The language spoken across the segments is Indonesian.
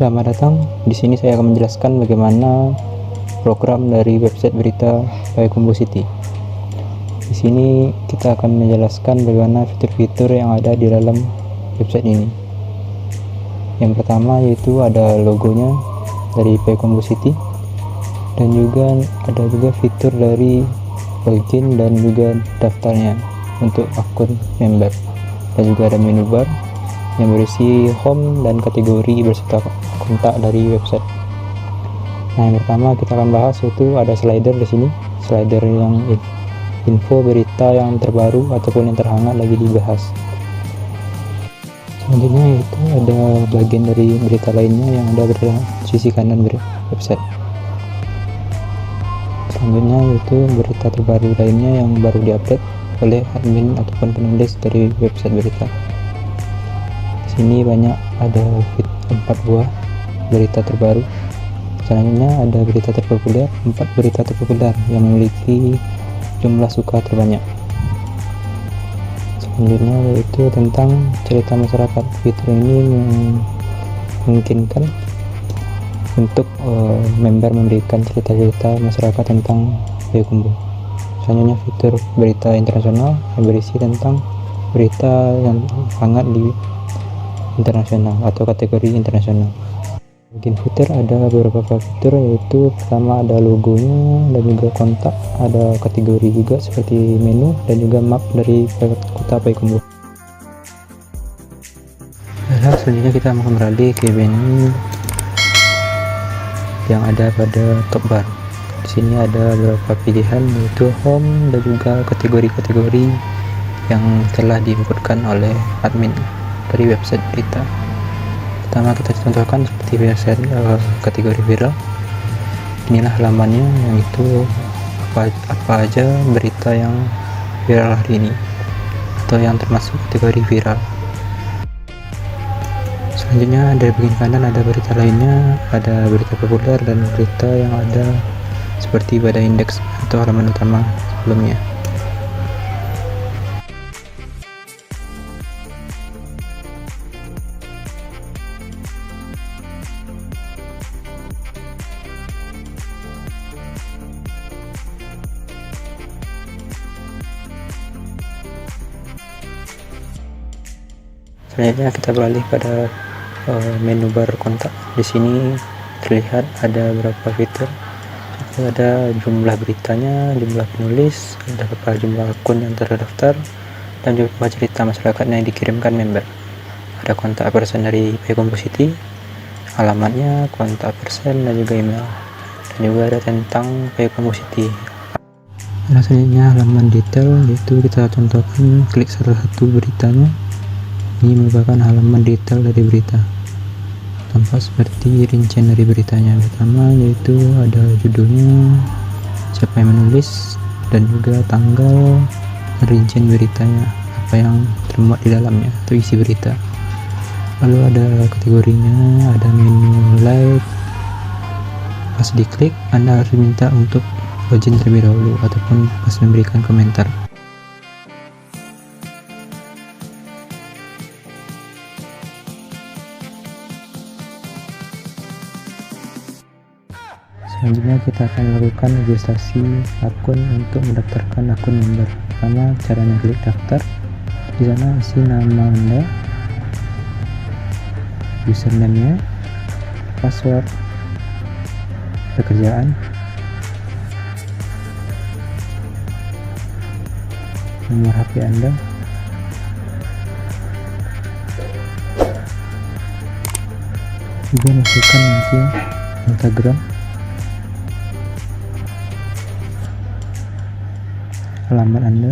Selamat datang. Di sini saya akan menjelaskan bagaimana program dari website berita Payakumbuh City. Di sini kita akan menjelaskan bagaimana fitur-fitur yang ada di dalam website ini. Yang pertama yaitu ada logonya dari Payakumbuh City, dan juga ada fitur dari login dan juga daftarnya untuk akun member, dan juga ada menu bar yang berisi home dan kategori beserta kontak dari website. Nah, yang pertama kita akan bahas yaitu ada slider di sini, slider yang info berita yang terbaru ataupun yang terhangat lagi dibahas. Selanjutnya itu ada bagian dari berita lainnya yang ada di sisi kanan website. Selanjutnya yaitu berita terbaru lainnya yang baru diupdate oleh admin ataupun penulis dari website berita. Sini banyak, ada 4 buah berita terbaru. Selanjutnya ada berita terpopuler, 4 berita terpopuler yang memiliki jumlah suka terbanyak. Selanjutnya yaitu tentang cerita masyarakat. Fitur ini memungkinkan untuk member memberikan cerita-cerita masyarakat tentang Payakumbuh. Selanjutnya fitur berita internasional yang berisi tentang berita yang hangat di internasional atau kategori internasional. Mungkin fitur ada beberapa fitur, yaitu pertama ada logonya dan juga kontak, ada kategori juga seperti menu dan juga map dari kota Payakumbuh. Nah, selanjutnya kita akan beralih ke menu yang ada pada top bar. Di sini ada beberapa pilihan yaitu home dan juga kategori-kategori yang telah diinputkan oleh admin dari website berita. Pertama kita contohkan seperti biasa, kategori viral. Inilah halamannya, yang itu apa aja berita yang viral hari ini atau yang termasuk kategori viral. Selanjutnya dari bagian kanan ada berita lainnya, ada berita populer dan berita yang ada seperti pada indeks atau halaman utama sebelumnya. Selanjutnya kita beralih pada menu bar kontak. Di sini terlihat ada beberapa fitur. Ada jumlah beritanya, jumlah penulis, ada berapa jumlah akun yang terdaftar, dan juga cerita masyarakat yang dikirimkan member. Ada kontak person dari Payakumbuh City, alamatnya, kontak person, dan juga email. Dan juga ada tentang Payakumbuh City. Nah, selanjutnya halaman detail, yaitu kita contohkan klik salah satu beritanya. Ini merupakan halaman detail dari berita, tampak seperti rincian dari beritanya. Pertama yaitu ada judulnya, siapa yang menulis, dan juga tanggal, rincian beritanya, apa yang termuat di dalamnya atau isi berita. Lalu ada kategorinya, ada menu like. Pas diklik, Anda harus minta untuk login terlebih dahulu ataupun pas memberikan komentar. Selanjutnya kita akan melakukan registrasi akun untuk mendaftarkan akun member. Pertama, caranya klik daftar. Di sana isi nama Anda, username-nya, password, pekerjaan, nomor HP Anda, juga masukkan nanti Instagram, alamat Anda,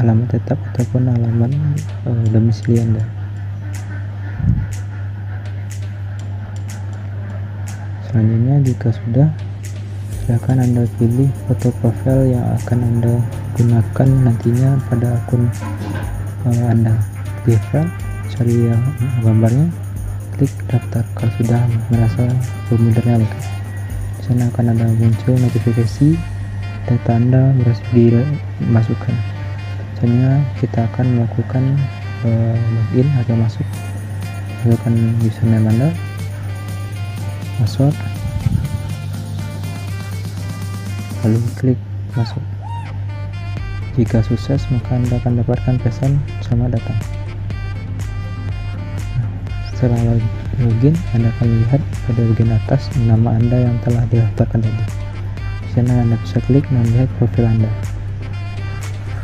alamat tetap ataupun alamat domisili Anda. Selanjutnya jika sudah, silakan Anda pilih foto profil yang akan Anda gunakan nantinya pada akun Anda. Pilih file, cari gambarnya, klik daftar. Kalau sudah merasa formulirnya lengkap, di sana akan ada muncul notifikasi data Anda berhasil dimasukkan. Selanjutnya kita akan melakukan login atau masuk. masukkan username Anda, password, lalu klik masuk. Jika sukses, maka Anda akan dapatkan pesan selamat datang. Setelah login, Anda akan lihat pada bagian atas nama Anda yang telah didaftarkan tadi. Di sana Anda bisa klik dan lihat profil Anda.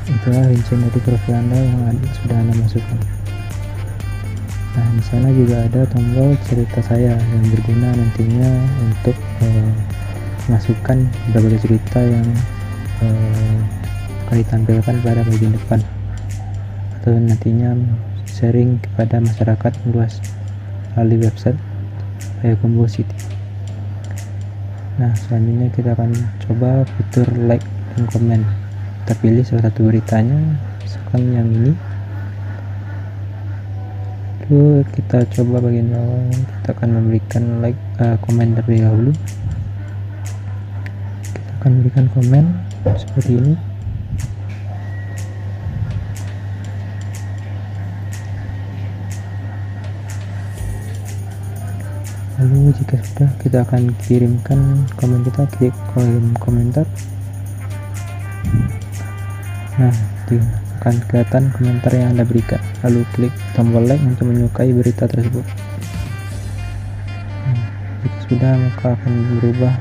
Itulah rincian dari profil Anda yang sudah Anda masukkan. Nah, di sana juga ada tombol cerita saya yang berguna nantinya untuk masukkan berbagai cerita yang akan ditampilkan pada bagian depan, atau nantinya sharing kepada masyarakat luas melalui website Payakumbuh City. Nah, selanjutnya kita akan coba fitur like dan komen. Kita pilih salah satu beritanya, misalkan yang ini. Lalu kita coba bagian bawah, kita akan memberikan like komen terlebih dahulu. Kita akan berikan komen seperti ini. Lalu jika sudah, kita akan kirimkan komen kita, klik kolom komentar. Nah, akan kelihatan komentar yang Anda berikan. Lalu klik tombol like untuk menyukai berita tersebut. Nah, jika sudah, maka akan berubah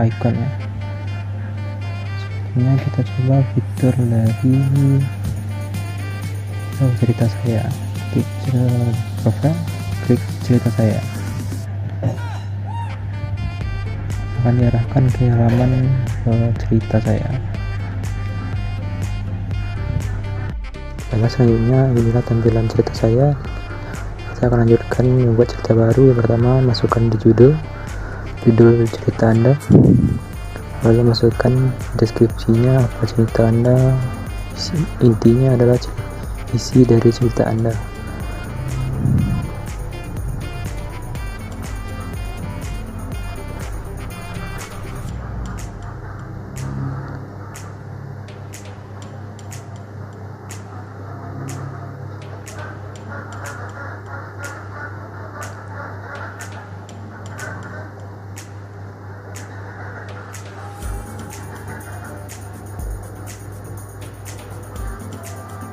ikonnya. Selanjutnya kita coba fitur dari cerita saya. Klik profile, klik cerita saya. Akan diarahkan ke halaman cerita saya. Selanjutnya inilah tampilan cerita saya. Kita akan lanjutkan membuat cerita baru. Yang pertama, masukkan di judul cerita Anda, lalu masukkan deskripsinya, apa cerita Anda. Intinya adalah isi dari cerita Anda.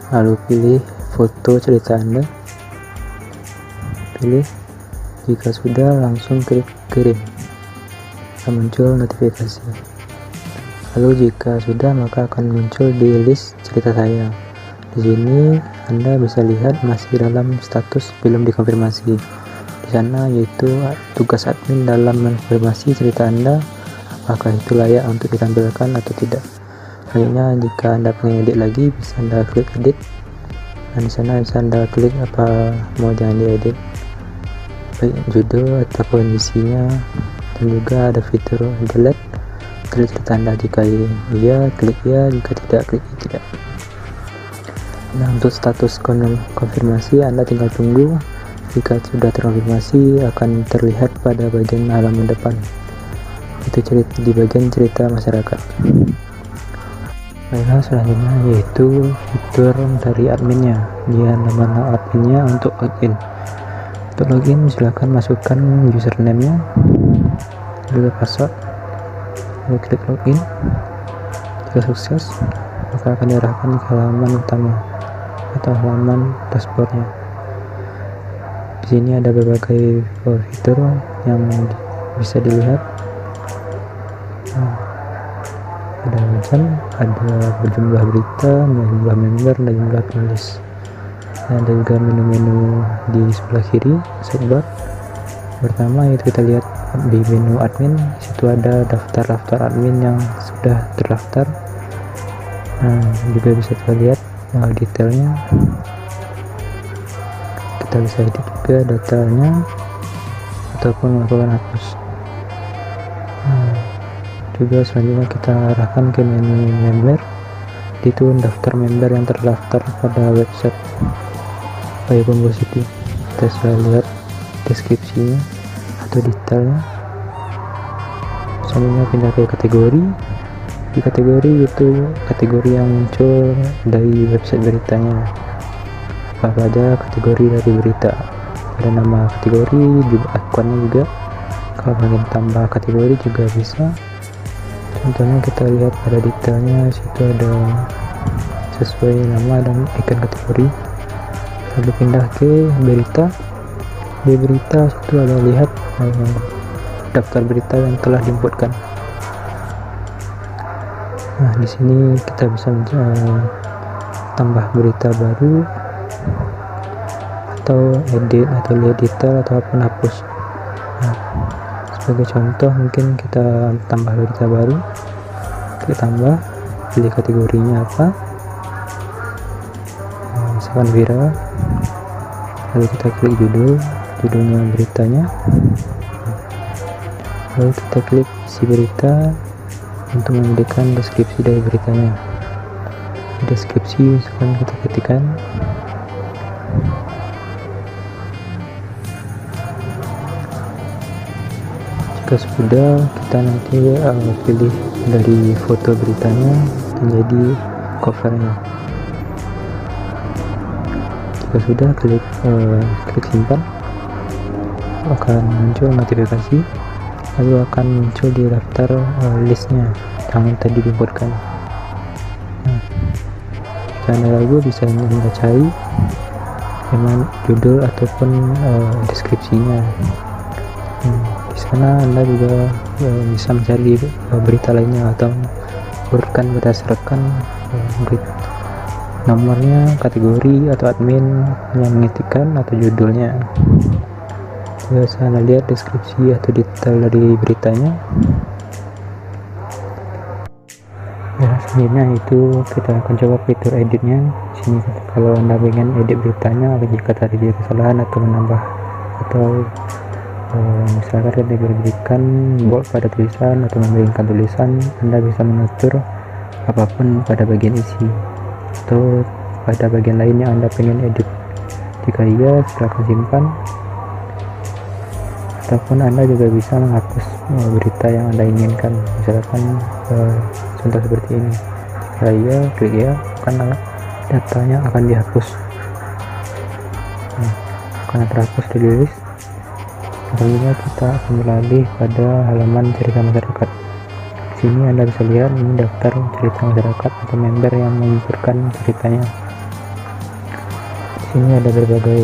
Lalu pilih foto cerita Anda, pilih. Jika sudah, langsung klik kirim, akan muncul notifikasi. Lalu jika sudah, maka akan muncul di list cerita saya. Di sini Anda bisa lihat masih dalam status belum dikonfirmasi. Di sana yaitu tugas admin dalam mengonfirmasi cerita Anda, apakah itu layak untuk ditampilkan atau tidak. Selanjutnya, jika Anda pengen edit lagi, bisa Anda klik edit, dan di sana bisa Anda klik apa mau jangan diedit, baik judul ataupun isinya, dan juga ada fitur delete cerita Anda. Jika iya, klik ya; jika tidak, klik tidak. Nah, untuk status konfirmasi Anda tinggal tunggu. Jika sudah terkonfirmasi, akan terlihat pada bagian halaman depan, itu di bagian cerita masyarakat. Nah, selanjutnya yaitu fitur dari adminnya. Dia nama adminnya untuk login. Untuk login, silahkan masukkan username-nya, juga password, lalu klik login. Jika sukses, maka akan diarahkan ke halaman utama atau halaman dashboardnya. Di sini ada berbagai fitur yang bisa dilihat. Ada jam, ada jumlah berita, jumlah member, dan jumlah penulis. Ada juga menu-menu di sebelah kiri sidebar. Pertama yaitu kita lihat di menu admin. Di situ ada daftar admin yang sudah terdaftar. Nah, juga bisa kita lihat detailnya. Kita bisa edit juga datanya ataupun melakukan hapus. Juga selanjutnya kita arahkan ke menu member. Itu daftar member yang terdaftar pada website Payakumbuh City. Kita sudah lihat deskripsinya atau detailnya. Selanjutnya pindah ke kategori. Di kategori itu kategori yang muncul dari website beritanya, apa saja kategori dari berita. ada nama kategori juga, akunnya juga. Kalau ingin tambah kategori juga bisa. Contohnya kita lihat pada detailnya, situ ada sesuai nama dan icon kategori. Lalu pindah ke berita. Di berita situ ada lihat daftar berita yang telah diinputkan. Nah, di sini kita bisa tambah berita baru, atau edit, atau lihat detail, ataupun hapus. Nah, sebagai contoh mungkin kita tambah berita baru, kita tambah, pilih kategorinya apa, misalkan viral, lalu kita klik judulnya beritanya, lalu kita klik isi berita untuk memberikan deskripsi dari beritanya. Deskripsi misalkan kita ketikkan jika sudah, kita nanti pilih dari foto beritanya menjadi covernya. Jika sudah, klik simpan, akan muncul notifikasi, lalu akan muncul di daftar listnya yang tadi diinputkan. Nah, jika Anda ragu, bisa Anda cari dengan judul ataupun deskripsinya. Di sana Anda juga bisa mencari berita lainnya atau urutkan berdasarkan nomornya, kategori, atau admin yang mengetikkan, atau judulnya. Bisa Anda lihat deskripsi atau detail dari beritanya. Ya, selanjutnya itu kita akan coba fitur editnya. Sini kalau Anda ingin edit beritanya, jika terjadi kesalahan atau menambah, atau misalkan kita diberikan bold pada tulisan atau memberikan tulisan, Anda bisa mengatur apapun pada bagian isi atau pada bagian lain yang Anda ingin edit. Jika iya, silakan simpan, ataupun Anda juga bisa menghapus berita yang Anda inginkan, misalkan contoh seperti ini. Jika iya, klik ya, karena datanya akan dihapus, akan terhapus di list. Selanjutnya kita akan beralih pada halaman cerita masyarakat. Di sini Anda bisa lihat ini daftar cerita masyarakat atau member yang menginputkan ceritanya. Di sini ada berbagai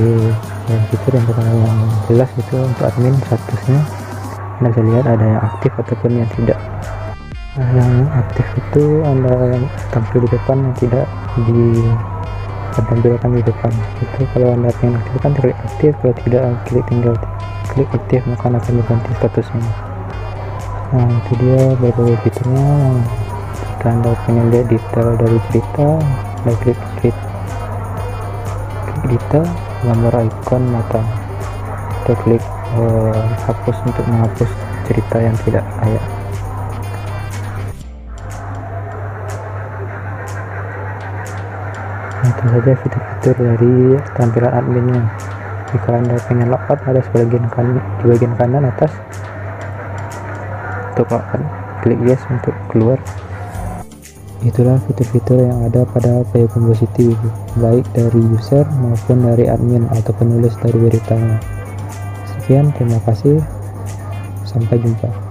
fitur. Yang pertama yang jelas itu untuk admin statusnya. Anda bisa lihat ada yang aktif ataupun yang tidak. Nah, yang aktif itu Anda tampil di depan, yang tidak ditampilkan di depan. Itu kalau Anda ingin aktifkan, klik aktif, kalau tidak tinggal klik aktif, maka akan diganti statusnya. Nah, itu dia berbagai fiturnya. Jika Anda ingin lihat detail dari cerita, Anda klik detail, gambar icon mata, kita klik hapus untuk menghapus cerita yang tidak layak. Itu saja fitur-fitur dari tampilan adminnya. Jika Anda pengen logout, ada di bagian kanan atas untuk logout, klik yes untuk keluar. Itulah fitur-fitur yang ada pada PU Compositi, baik dari user maupun dari admin atau penulis dari beritanya. Sekian, terima kasih, sampai jumpa.